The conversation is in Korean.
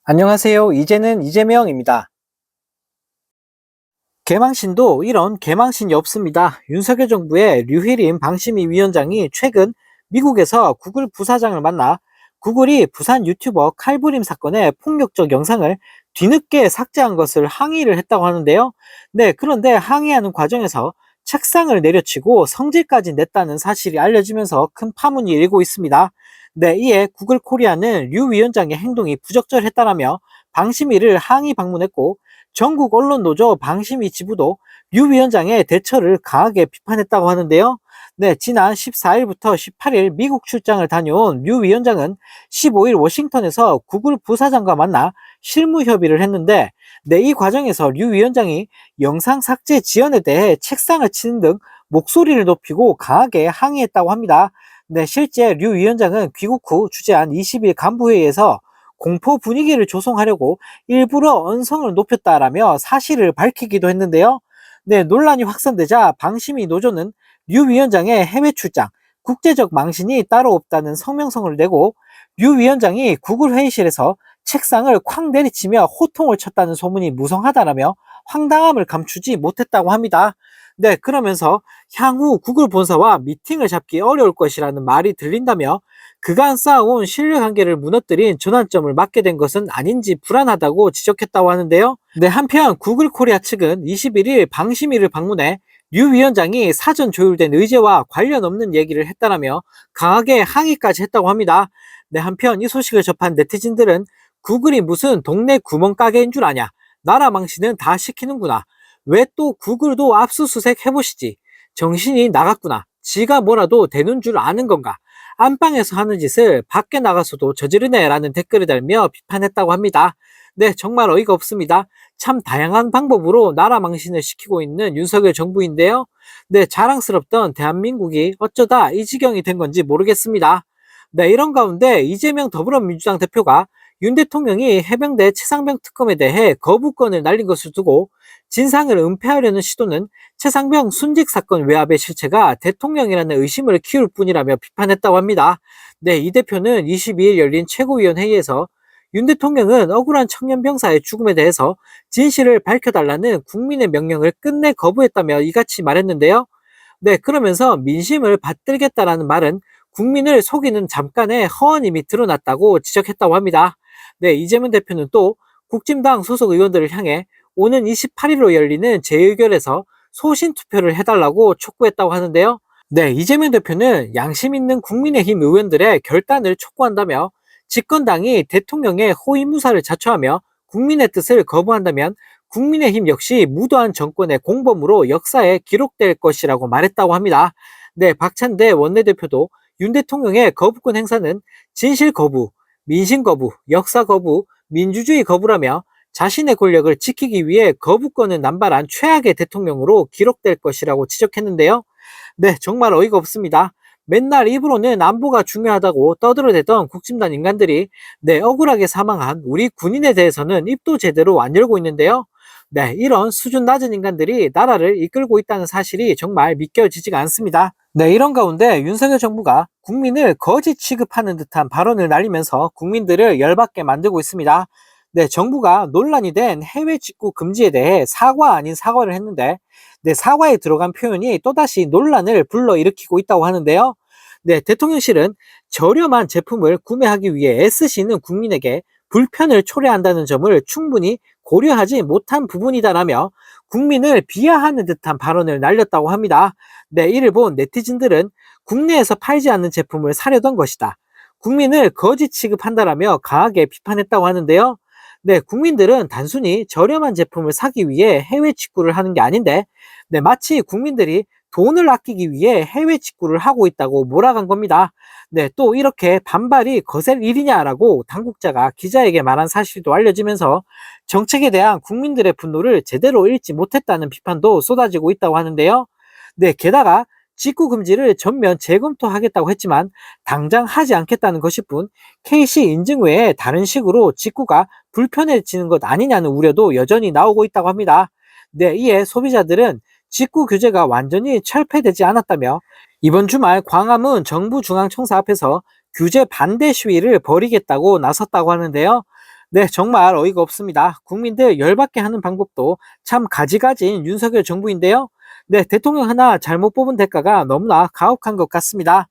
안녕하세요. 이제는 이재명입니다. 개망신도 이런 개망신이 없습니다. 윤석열 정부의 류희림 방심위 위원장이 최근 미국에서 구글 부사장을 만나 구글이 부산 유튜버 칼부림 사건의 폭력적 영상을 뒤늦게 삭제한 것을 항의를 했다고 하는데요. 네, 그런데 항의하는 과정에서 책상을 내려치고 성질까지 냈다는 사실이 알려지면서 큰 파문이 일고 있습니다. 네, 이에 구글 코리아는 류 위원장의 행동이 부적절했다라며 방심위를 항의 방문했고, 전국 언론노조 방심위 지부도 류 위원장의 대처를 강하게 비판했다고 하는데요. 네, 지난 14일부터 18일 미국 출장을 다녀온 류 위원장은 15일 워싱턴에서 구글 부사장과 만나 실무 협의를 했는데, 네, 이 과정에서 류 위원장이 영상 삭제 지연에 대해 책상을 치는 등 목소리를 높이고 강하게 항의했다고 합니다. 네, 실제 류 위원장은 귀국 후 주재한 20일 간부회의에서 공포 분위기를 조성하려고 일부러 언성을 높였다라며 사실을 밝히기도 했는데요. 네, 논란이 확산되자 방심위 노조는 류 위원장의 해외 출장, 국제적 망신이 따로 없다는 성명서를 내고, 류 위원장이 구글 회의실에서 책상을 쾅 내리치며 호통을 쳤다는 소문이 무성하다라며 황당함을 감추지 못했다고 합니다. 네, 그러면서 향후 구글 본사와 미팅을 잡기 어려울 것이라는 말이 들린다며 그간 쌓아온 신뢰관계를 무너뜨린 전환점을 맞게 된 것은 아닌지 불안하다고 지적했다고 하는데요. 네, 한편 구글 코리아 측은 21일 방심위를 방문해 류 위원장이 사전 조율된 의제와 관련 없는 얘기를 했다라며 강하게 항의까지 했다고 합니다. 네, 한편 이 소식을 접한 네티즌들은 구글이 무슨 동네 구멍가게인 줄 아냐? 나라 망신은 다 시키는구나. 왜 또 구글도 압수수색 해보시지? 정신이 나갔구나. 지가 뭐라도 되는 줄 아는 건가? 안방에서 하는 짓을 밖에 나가서도 저지르네 라는 댓글을 달며 비판했다고 합니다. 네, 정말 어이가 없습니다. 참 다양한 방법으로 나라 망신을 시키고 있는 윤석열 정부인데요. 네, 자랑스럽던 대한민국이 어쩌다 이 지경이 된 건지 모르겠습니다. 네, 이런 가운데 이재명 더불어민주당 대표가 윤 대통령이 해병대 최상병 특검에 대해 거부권을 날린 것을 두고 진상을 은폐하려는 시도는 최상병 순직 사건 외압의 실체가 대통령이라는 의심을 키울 뿐이라며 비판했다고 합니다. 네, 이 대표는 22일 열린 최고위원 회의에서 윤 대통령은 억울한 청년 병사의 죽음에 대해서 진실을 밝혀달라는 국민의 명령을 끝내 거부했다며 이같이 말했는데요. 네, 그러면서 민심을 받들겠다라는 말은 국민을 속이는 잠깐의 허언임이 드러났다고 지적했다고 합니다. 네, 이재명 대표는 또 국진당 소속 의원들을 향해 오는 28일로 열리는 재의결에서 소신 투표를 해달라고 촉구했다고 하는데요. 네, 이재명 대표는 양심 있는 국민의힘 의원들의 결단을 촉구한다며 집권당이 대통령의 호위무사를 자처하며 국민의 뜻을 거부한다면 국민의힘 역시 무도한 정권의 공범으로 역사에 기록될 것이라고 말했다고 합니다. 네, 박찬대 원내대표도 윤 대통령의 거부권 행사는 진실 거부, 민심 거부, 역사 거부, 민주주의 거부라며 자신의 권력을 지키기 위해 거부권을 남발한 최악의 대통령으로 기록될 것이라고 지적했는데요. 네, 정말 어이가 없습니다. 맨날 입으로는 안보가 중요하다고 떠들어대던 국진단 인간들이 네, 억울하게 사망한 우리 군인에 대해서는 입도 제대로 안 열고 있는데요. 네, 이런 수준 낮은 인간들이 나라를 이끌고 있다는 사실이 정말 믿겨지지가 않습니다. 네, 이런 가운데 윤석열 정부가 국민을 거짓 취급하는 듯한 발언을 날리면서 국민들을 열받게 만들고 있습니다. 네, 정부가 논란이 된 해외 직구 금지에 대해 사과 아닌 사과를 했는데, 네, 사과에 들어간 표현이 또다시 논란을 불러일으키고 있다고 하는데요. 네, 대통령실은 저렴한 제품을 구매하기 위해 애쓰시는 국민에게 불편을 초래한다는 점을 충분히 고려하지 못한 부분이다라며 국민을 비하하는 듯한 발언을 날렸다고 합니다. 네, 이를 본 네티즌들은 국내에서 팔지 않는 제품을 사려던 것이다. 국민을 거짓 취급한다라며 강하게 비판했다고 하는데요. 네, 국민들은 단순히 저렴한 제품을 사기 위해 해외 직구를 하는 게 아닌데, 네, 마치 국민들이 돈을 아끼기 위해 해외 직구를 하고 있다고 몰아간 겁니다. 네, 또 이렇게 반발이 거셀 일이냐라고 당국자가 기자에게 말한 사실도 알려지면서 정책에 대한 국민들의 분노를 제대로 읽지 못했다는 비판도 쏟아지고 있다고 하는데요. 네, 게다가 직구 금지를 전면 재검토하겠다고 했지만 당장 하지 않겠다는 것일 뿐 KC 인증 외에 다른 식으로 직구가 불편해지는 것 아니냐는 우려도 여전히 나오고 있다고 합니다. 네, 이에 소비자들은 직구 규제가 완전히 철폐되지 않았다며 이번 주말 광화문 정부중앙청사 앞에서 규제 반대 시위를 벌이겠다고 나섰다고 하는데요. 네, 정말 어이가 없습니다. 국민들 열받게 하는 방법도 참 가지가지인 윤석열 정부인데요. 네, 대통령 하나 잘못 뽑은 대가가 너무나 가혹한 것 같습니다.